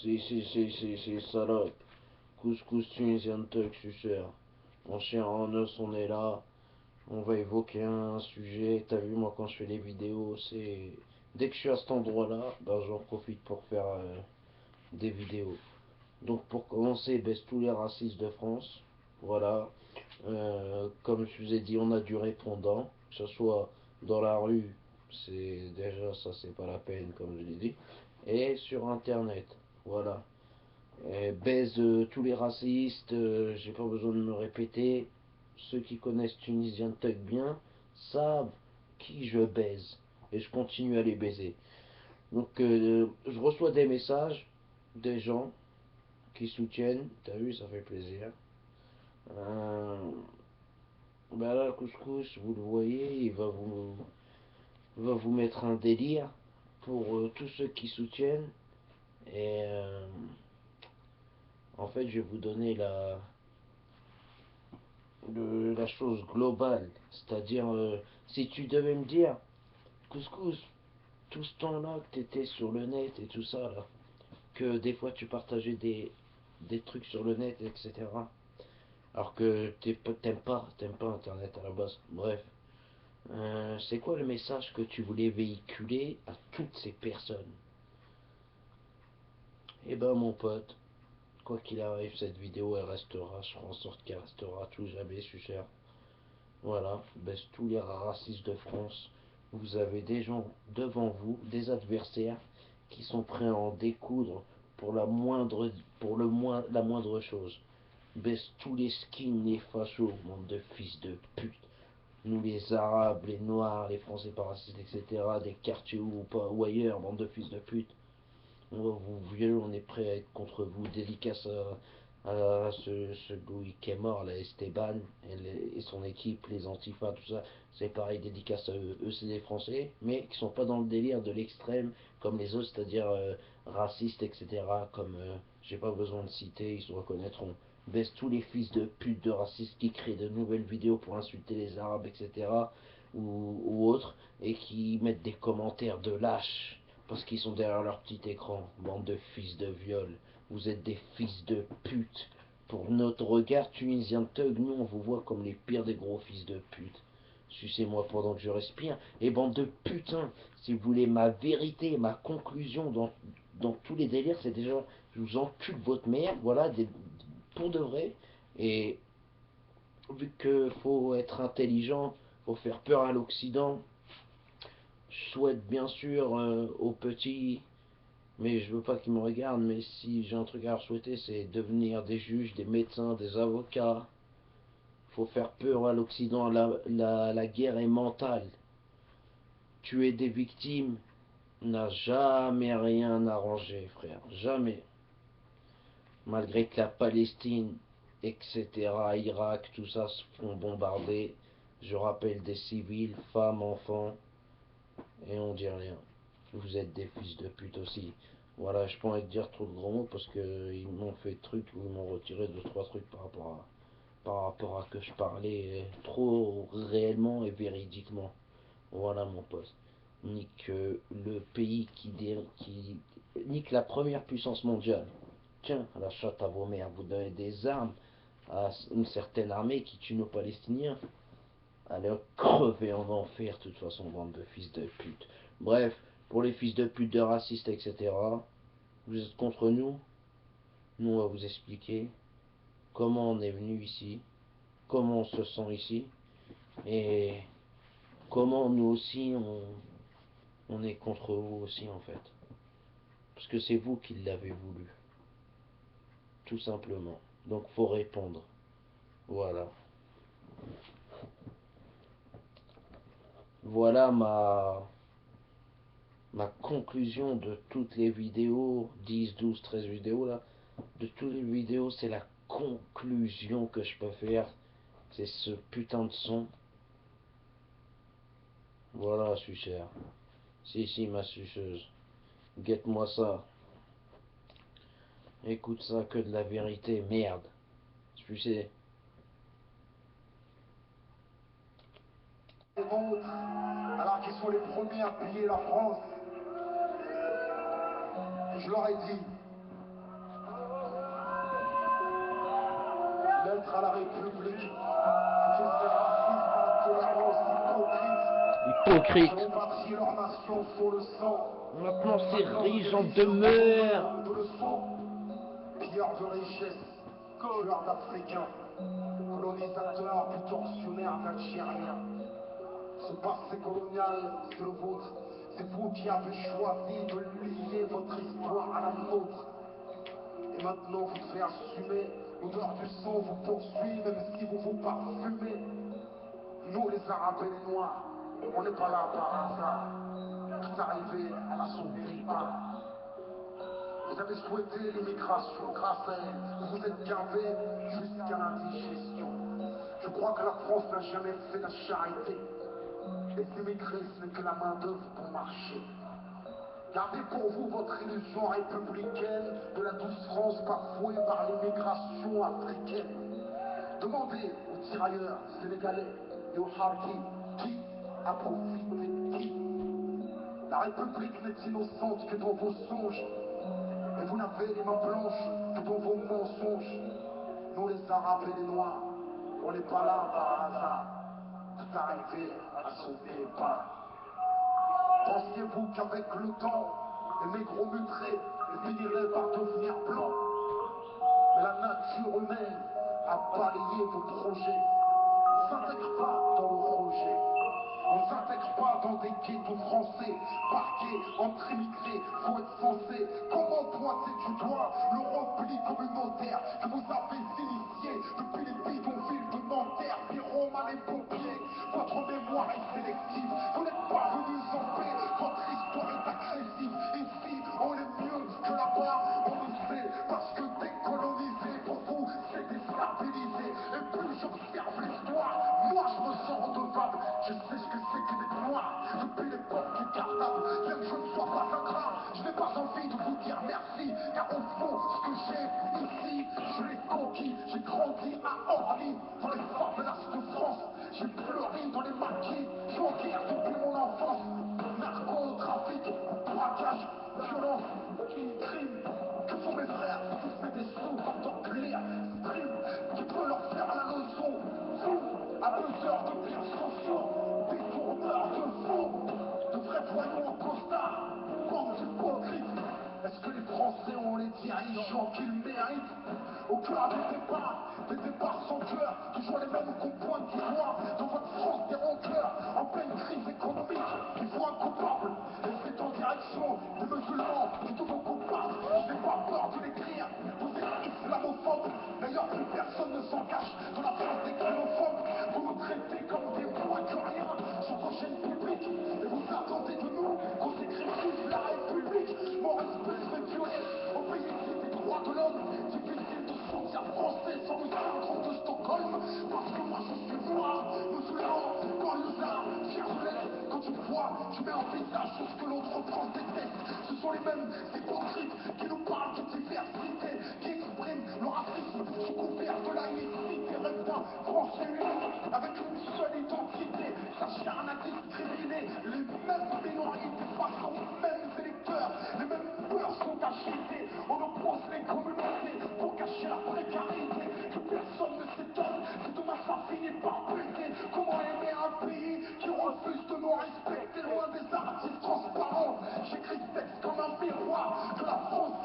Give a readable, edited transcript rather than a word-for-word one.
C'est salope. Couscous tunisien tuck, suceur. Mon chien en os, on est là. On va évoquer un sujet. T'as vu, moi, quand je fais les vidéos, c'est. Dès que je suis à cet endroit-là, ben, j'en profite pour faire des vidéos. Donc, pour commencer, baisse tous les racistes de France. Voilà. Comme je vous ai dit, on a du répondant. Que ce soit dans la rue, c'est déjà ça, c'est pas la peine, comme je l'ai dit. Et sur internet. Voilà. Baise tous les racistes, j'ai pas besoin de me répéter. Ceux qui connaissent Tunisien Tug bien savent qui je baise. Et je continue à les baiser. Donc je reçois des messages des gens qui soutiennent. T'as vu, ça fait plaisir. Euh, ben là, Couscous, vous le voyez, il va vous mettre un délire pour tous ceux qui soutiennent. Et en fait, je vais vous donner la chose globale. C'est-à-dire, si tu devais me dire, Couscous, tout ce temps-là que tu étais sur le net et tout ça, là, que des fois tu partageais des trucs sur le net, etc. Alors que t'aimes pas Internet à la base. Bref, c'est quoi le message que tu voulais véhiculer à toutes ces personnes? Eh ben, mon pote, quoi qu'il arrive, cette vidéo, elle restera. Je ferai en sorte qu'elle restera tout jamais, je suis cher. Voilà, baisse tous les racistes de France. Vous avez des gens devant vous, des adversaires, qui sont prêts à en découdre pour la moindre chose. Baisse tous les skins, les fachos, bande de fils de pute. Nous les arabes, les noirs, les français pas racistes, etc. Des quartiers ou pas ou ailleurs, bande de fils de pute. On va vous violer, on est prêt à être contre vous. Dédicace à ce Louis qui est mort, là, Esteban, et son équipe, les Antifa, tout ça. C'est pareil, dédicace à eux. Eux, c'est des Français, mais qui sont pas dans le délire de l'extrême, comme les autres, c'est-à-dire racistes, etc. Comme, j'ai pas besoin de citer, ils se reconnaîtront. Baisse tous les fils de pute de racistes qui créent de nouvelles vidéos pour insulter les Arabes, etc. Ou autres, et qui mettent des commentaires de lâches parce qu'ils sont derrière leur petit écran. Bande de fils de viol. Vous êtes des fils de pute. Pour notre regard tunisien de thug, nous on vous voit comme les pires des gros fils de pute. Sucez-moi pendant que je respire. Et bande de putains, si vous voulez ma vérité, ma conclusion dans tous les délires, c'est déjà, je vous encule votre merde, voilà, pour de vrai. Et vu que faut être intelligent, faut faire peur à l'Occident, je souhaite bien sûr aux petits, mais je veux pas qu'ils me regardent, mais si j'ai un truc à leur souhaiter, c'est devenir des juges, des médecins, des avocats. Faut faire peur à l'Occident, la guerre est mentale. Tuer des victimes n'a jamais rien arrangé, frère, jamais. Malgré que la Palestine, etc., Irak, tout ça se font bombarder, je rappelle des civils, femmes, enfants, et on dit rien. Vous êtes des fils de pute aussi. Voilà, je peux pas envie de dire trop de gros mots parce qu'ils m'ont fait truc ou ils m'ont retiré deux trois trucs par rapport à que je parlais trop réellement et véridiquement. Voilà mon poste. Nique le pays qui nique la première puissance mondiale. Tiens, la chatte à vos mères, vous donnez des armes à une certaine armée qui tue nos Palestiniens. Allez crever en enfer, de toute façon, bande de fils de pute. Bref, pour les fils de pute, de racistes, etc., vous êtes contre nous. Nous, on va vous expliquer comment on est venu ici, comment on se sent ici, et comment nous aussi, on est contre vous aussi, en fait. Parce que c'est vous qui l'avez voulu, tout simplement. Donc, faut répondre. Voilà. Voilà ma conclusion de toutes les vidéos, 10, 12, 13 vidéos là, de toutes les vidéos, c'est la conclusion que je peux faire. C'est ce putain de son. Voilà, suceur. Si, ma suceuse. Guette-moi ça. Écoute ça, que de la vérité, merde. Tu sais. Alors qu'ils sont les premiers à piller la France, je leur ai dit, L'être à la République, qu'ils soient racistes à la tolérance, hypocrites. Hypocrite. Ont bâti leur nation sur le sang. Maintenant c'est Maintenant, riche, j'en ils demeure. de leçons. Pilleurs de richesse, tueurs d'Africains, colonisateurs puis tortionnaires d'Algériens. Ce passé colonial, c'est le vôtre. C'est vous qui avez choisi de lier votre histoire à la nôtre. Et maintenant vous devez assumer, l'odeur du sang vous poursuit, même si vous vous parfumez. Nous les Arabes et les Noirs, on n'est pas là par hasard. Tout arrivé à la sauver pas. Vous avez souhaité l'immigration grâce à elle. Vous vous êtes gavé jusqu'à l'indigestion. Je crois que la France n'a jamais fait la charité. Les immigrés, ce n'est que la main-d'œuvre pour marcher. Gardez pour vous votre illusion républicaine de la douce France bafouée par l'immigration africaine. Demandez aux tirailleurs sénégalais et aux harkis qui a profité de qui. La République n'est innocente que dans vos songes. Et vous n'avez les mains blanches que dans vos mensonges. Nous les Arabes et les Noirs, on n'est pas là par hasard. Tout arrivé à sauver pas. Pensiez-vous qu'avec le temps, les négros muterés finiraient par devenir blancs? Mais la nature humaine a balayé vos projets. On ne s'intègre pas dans le rejet. On ne s'intègre pas dans des ghettos français, parqués, entre immigrés, faut être censé. Comment pointer du doigt le repli communautaire que vous avez initié depuis les bidonvilles de Nanterre, puis Rome à les pompiers? Votre mémoire est sélective, vous n'êtes pas venus en paix, votre histoire est agressive. Ici, on est mieux que là-bas, on le sait, parce que décoloniser pour vous, c'est déstabiliser. Et plus j'observe l'histoire, moi je me sens redevable. Je sais ce que c'est que d'être noir depuis l'époque du cartable. Bien que je ne sois pas ingrat, je n'ai pas envie de vous dire merci, car au fond, ce que j'ai ici, je l'ai conquis. J'ai grandi à Orly, dans les favelas de France. J'ai pleuré dans les maquis, je suis en guerre depuis mon enfance. Narcotrafic, braquage, violence, crime. Que font mes frères? Tous fait des sous par temps clair. Stream, qui peut leur faire la leçon? Fou, abuseurs de biens sociaux, détourneurs de faux, de vrais voyous en costard, bande d'hypocrites. Est-ce que les Français ont les dirigeants qu'ils méritent? Au cœur des départs sans cœur, toujours les mêmes qu'on pointe du doigt. Dans votre France des rancœurs, en pleine crise économique, il faut un coupable. Et c'est en direction des musulmans, de tous vos coupables. Je n'ai pas peur de l'écrire, vous êtes islamophobes. D'ailleurs, plus personne ne s'en cache dans la France des xénophobes. Vous nous traitez comme des moins que rien sur vos chaînes publiques. Et vous attendez de nous qu'on sacrifie la République. Mon respect se fait violer au pays des droits de l'homme. Difficile de se sentir français sans le syndrome de Stockholm. Parce que moi je suis noir, musulman, banlieusard, fier de l'être. Quand tu me vois, tu mets un visage sur ce que l'autre France déteste. Ce sont les mêmes hypocrites qui nous parlent de diversité, qui expriment le racisme sous couvert de laïcité. Rêve d'un français unique avec une seule identité. S'acharne à discriminer les mêmes minorités face aux mêmes électeurs. Les mêmes peurs sont agités. On oppose les communautés pour cacher la précarité. Que personne ne s'étonne si demain ça finit par péter. Comment aimer un pays qui refuse de nous respecter? Loin des artistes transparents, j'écris ce texte comme un miroir de la France